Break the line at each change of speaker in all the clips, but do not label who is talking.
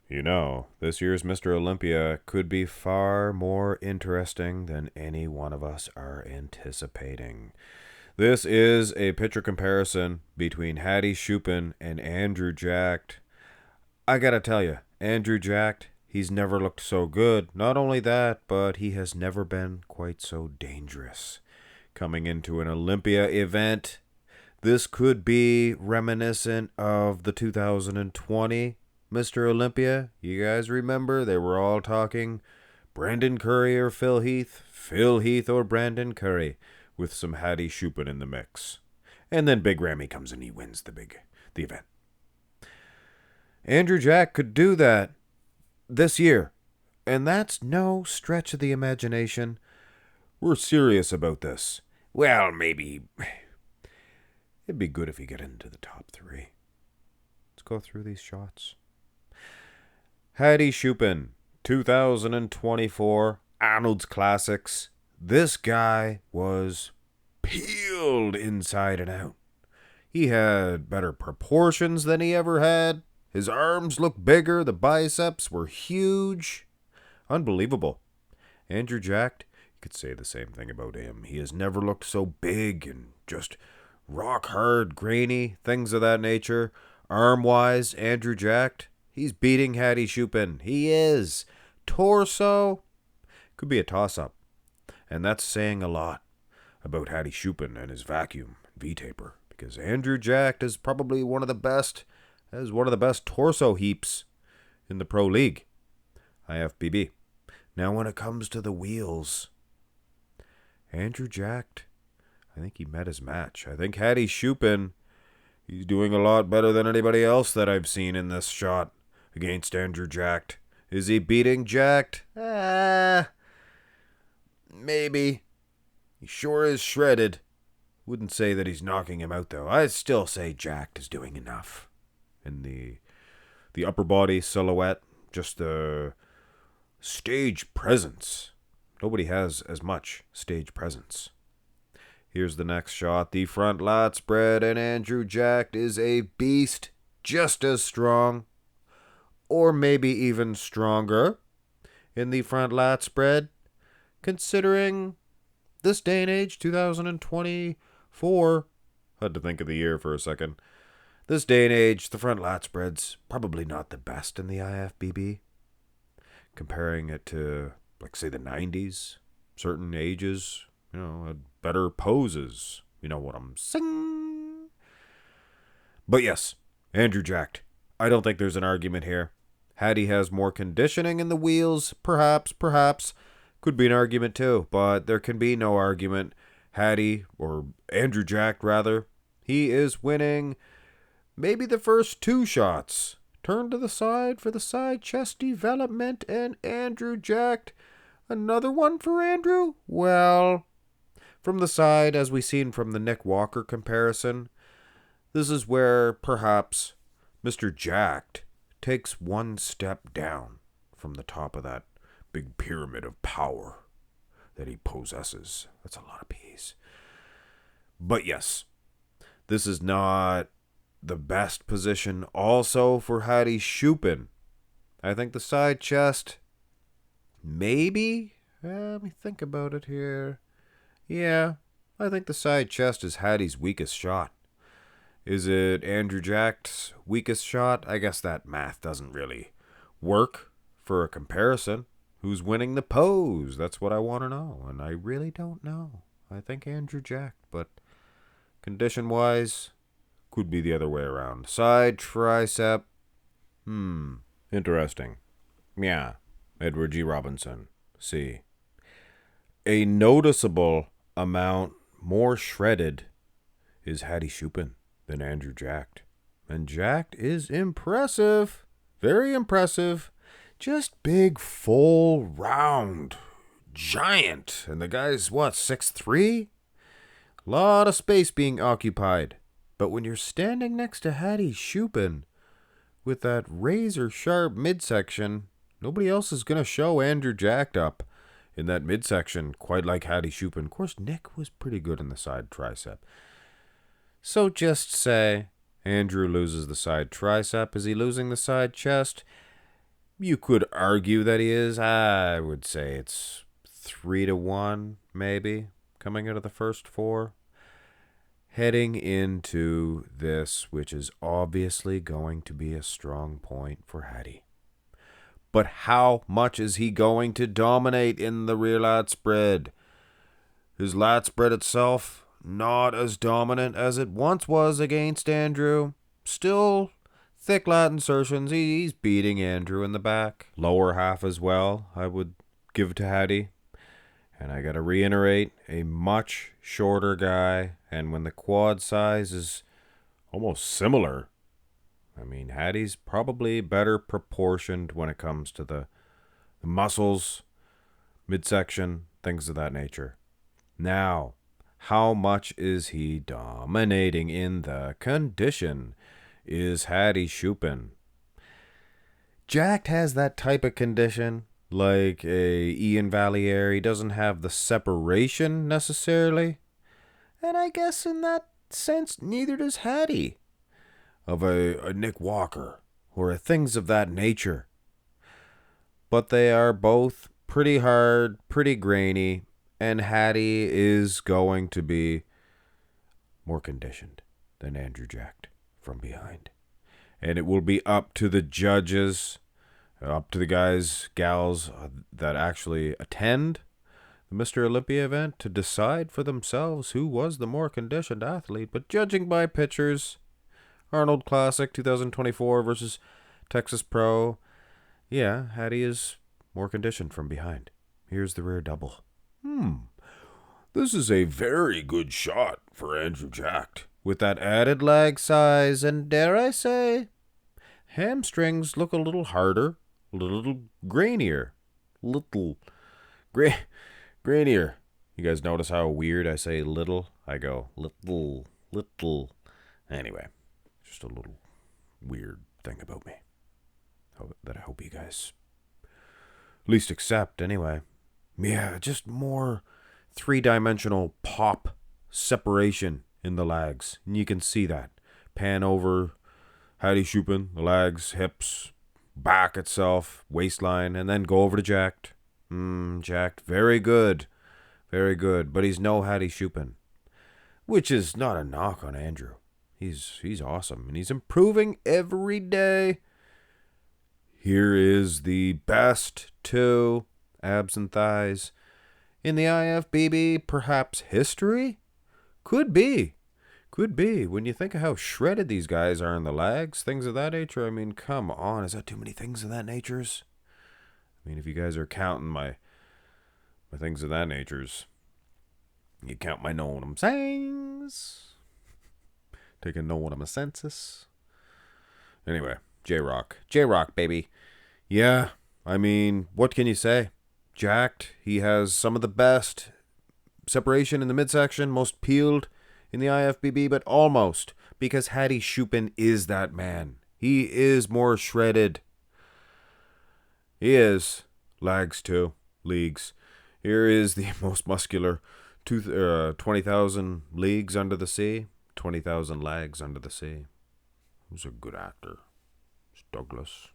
You know, this year's Mr. Olympia could be far more interesting than any one of us are anticipating. This is a picture comparison between Hadi Choopan and Andrew Jacked. I gotta tell you, Andrew Jacked, he's never looked so good. Not only that, but he has never been quite so dangerous. Coming into an Olympia event, this could be reminiscent of the 2020 Mr. Olympia. You guys remember? They were all talking Brandon Curry or Phil Heath or Brandon Curry, with some Hadi Choopan in the mix. And then Big Ramy comes and he wins the event. Andrew Jack could do that this year. And that's no stretch of the imagination. We're serious about this. Well, maybe it'd be good if you get into the top three. Let's go through these shots. Hadi Choopan, 2024, Arnold's Classics. This guy was peeled inside and out. He had better proportions than he ever had. His arms looked bigger. The biceps were huge. Unbelievable. Andrew Jacked, you could say the same thing about him. He has never looked so big and just rock hard, grainy, things of that nature. Arm-wise, Andrew Jacked, he's beating Hadi Choopan. He is. Torso could be a toss-up. And that's saying a lot about Hadi Choopan and his vacuum V-taper. Because Andrew Jacked is probably one of the best torso heaps in the pro league. IFBB. Now when it comes to the wheels, Andrew Jacked, I think he met his match. I think Hadi Choopan, he's doing a lot better than anybody else that I've seen in this shot against Andrew Jacked. Is he beating Jacked? Maybe. He sure is shredded. Wouldn't say that he's knocking him out, though. I still say Jacked is doing enough. In the upper body silhouette, just the stage presence. Nobody has as much stage presence. Here's the next shot. The front lat spread, and Andrew Jacked is a beast, just as strong, or maybe even stronger, in the front lat spread, considering this day and age, 2024. Had to think of the year for a second. This day and age, the front lat spread's probably not the best in the IFBB. Comparing it to, like, say, the 90s, certain ages, had better poses. You know what I'm saying? But yes, Andrew Jacked. I don't think there's an argument here. Hadi has more conditioning in the wheels, perhaps. Could be an argument too, but there can be no argument. Hadi, or Andrew Jacked rather, he is winning maybe the first two shots. Turn to the side for the side chest development, and Andrew Jacked. Another one for Andrew? Well, from the side, as we seen from the Nick Walker comparison, this is where perhaps Mr. Jacked takes one step down from the top of that big pyramid of power that he possesses. That's a lot of P's. But yes, this is not the best position also for Hadi Choopan. I think the side chest, maybe? Let me think about it here. Yeah, I think the side chest is Hadi's weakest shot. Is it Andrew Jacked's weakest shot? I guess that math doesn't really work for a comparison. Who's winning the pose? That's what I want to know, and I really don't know. I think Andrew Jacked, but condition-wise, could be the other way around. Side tricep. Interesting. Yeah. Edward G. Robinson. C. A noticeable amount more shredded is Hadi Choopan than Andrew Jacked. And Jacked is impressive. Very impressive. Just big, full, round, giant. And the guy's, 6'3"? A lot of space being occupied. But when you're standing next to Hadi Choopan with that razor-sharp midsection, nobody else is going to show Andrew Jacked up in that midsection quite like Hadi Choopan. Of course, Nick was pretty good in the side tricep. So just say Andrew loses the side tricep. Is he losing the side chest? You could argue that he is. I would say it's 3-1, maybe, coming out of the first four. Heading into this, which is obviously going to be a strong point for Hadi. But how much is he going to dominate in the rear lat spread? His lat spread itself, not as dominant as it once was against Andrew. Still thick lat insertions. He's beating Andrew in the back. Lower half as well, I would give to Hadi. And I gotta reiterate, a much shorter guy. And when the quad size is almost similar, I mean, Hadi's probably better proportioned when it comes to the muscles, midsection, things of that nature. Now, how much is he dominating in the condition? Is Hadi Choopan? Jacked has that type of condition, like a Ian Valier. He doesn't have the separation necessarily. And I guess in that sense, neither does Hadi. Of a Nick Walker, or a things of that nature. But they are both pretty hard, pretty grainy, and Hadi is going to be more conditioned than Andrew Jacked from behind. And it will be up to the judges, up to the guys, gals that actually attend the Mr. Olympia event to decide for themselves who was the more conditioned athlete. But judging by pictures, Arnold Classic 2024 versus Texas Pro, yeah, Hadi is more conditioned from behind. Here's the rear double. This is a very good shot for Andrew Jacked. With that added leg size, and dare I say, hamstrings look a little harder, a little grainier. Grainier. You guys notice how weird I say little? I go little. Anyway, just a little weird thing about me that I hope you guys at least accept anyway. Yeah, just more three-dimensional pop separation in the legs. And you can see that. Pan over, Hadi Choopan, the legs, hips, back itself, waistline, and then go over to Jacked. Jacked, very good. Very good. But he's no Hadi Choopan. Which is not a knock on Andrew. He's awesome. And he's improving every day. Here is the best two abs and thighs in the IFBB, perhaps history? Could be. When you think of how shredded these guys are in the legs, things of that nature. I mean, come on. Is that too many things of that natures? I mean, if you guys are counting my things of that natures, you count my know what I'm sayings. Take a know what I'm a census. Anyway, J-Rock, baby. Yeah, I mean, what can you say? Jacked, he has some of the best separation in the midsection, most peeled in the IFBB, but almost, because Hadi Choopan is that man. He is more shredded. He is. Legs too. Leagues. Here is the most muscular 20,000 leagues under the sea. 20,000 legs under the sea. Who's a good actor? It's Douglas.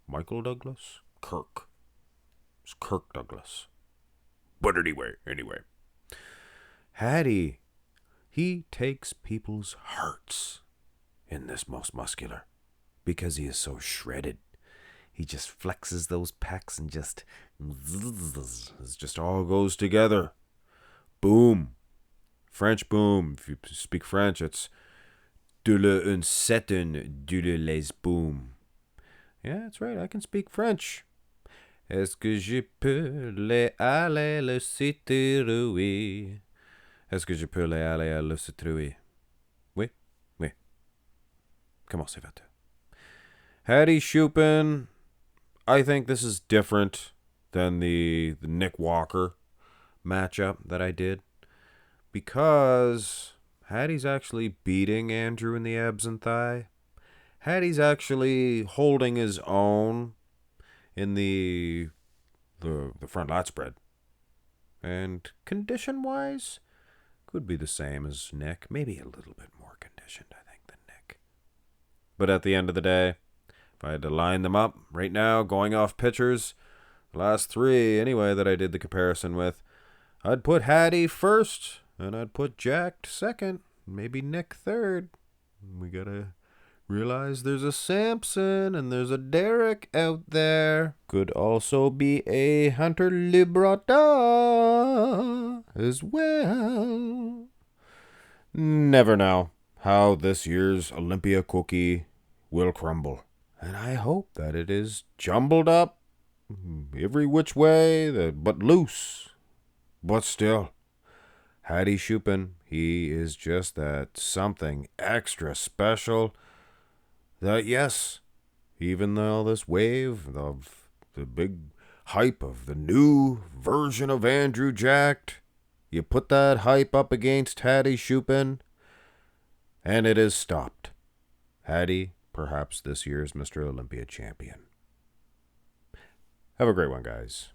Michael Douglas? Kirk. It's Kirk Douglas. But anyway. Hadi, he takes people's hearts in this most muscular because he is so shredded. He just flexes those pecs and just all goes together. Boom. French boom. If you speak French, it's de le un setten de le les boom. Yeah, that's right. I can speak French. Est-ce que je peux aller le citrouille? Est-ce que je peux aller le citrouille? Oui. Comment ça va? Hadi Choopan, I think this is different than the Nick Walker matchup that I did. Because Hadi's actually beating Andrew in the abs and thigh. Hadi's actually holding his own in the front lat spread. And condition-wise, could be the same as Nick. Maybe a little bit more conditioned, I think, than Nick. But at the end of the day, If I had to line them up right now, going off pictures, the last three anyway that I did the comparison with, I'd put Hadi first, and I'd put Jacked second, maybe Nick third. We gotta realize there's a Samson and there's a Derek out there. Could also be a Hunter Liberata as well. Never know how this year's Olympia cookie will crumble. And I hope that it is jumbled up every which way, but loose. But still, Hadi Choopan, he is just that something extra special that, yes, even though this wave of the big hype of the new version of Andrew Jacked, you put that hype up against Hadi Choopan, and it is stopped. Hadi, perhaps this year's Mr. Olympia champion. Have a great one, guys.